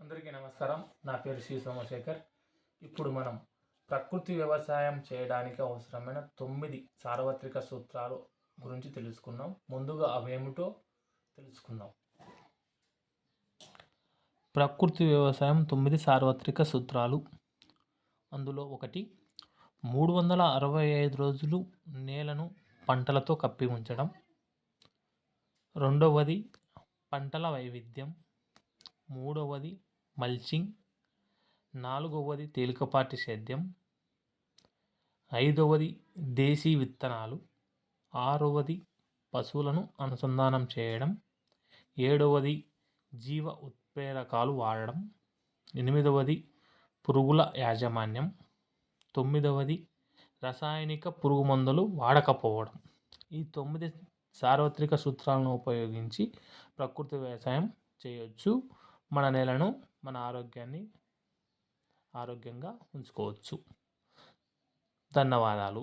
అందరికీ నమస్కారం. నా పేరు శ్రీ సోమశేఖర్. ఇప్పుడు మనం ప్రకృతి వ్యవసాయం చేయడానికి అవసరమైన 9 సార్వత్రిక సూత్రాలు గురించి తెలుసుకుందాం. ముందుగా అవేమిటో తెలుసుకుందాం. ప్రకృతి వ్యవసాయం 9 సార్వత్రిక సూత్రాలు. అందులో ఒకటి, 365 రోజులు నేలను పంటలతో కప్పి ఉంచడం. రెండవది పంటల వైవిధ్యం. మూడవది మల్చింగ్. నాలుగవది తేలికపాటి సేద్యం. ఐదవది దేశీ విత్తనాలు. ఆరవది పశువులను అనుసంధానం చేయడం. ఏడవది జీవ ఉత్ప్రేరకాలు వాడడం. ఎనిమిదవది పురుగుల యాజమాన్యం. తొమ్మిదవది రసాయనిక పురుగు మందులు వాడకపోవడం. ఈ 9 సార్వత్రిక సూత్రాలను ఉపయోగించి ప్రకృతి వ్యవసాయం చేయొచ్చు. మన నేలను, మన ఆరోగ్యంగా ఉంచుకోవచ్చు. ధన్యవాదాలు.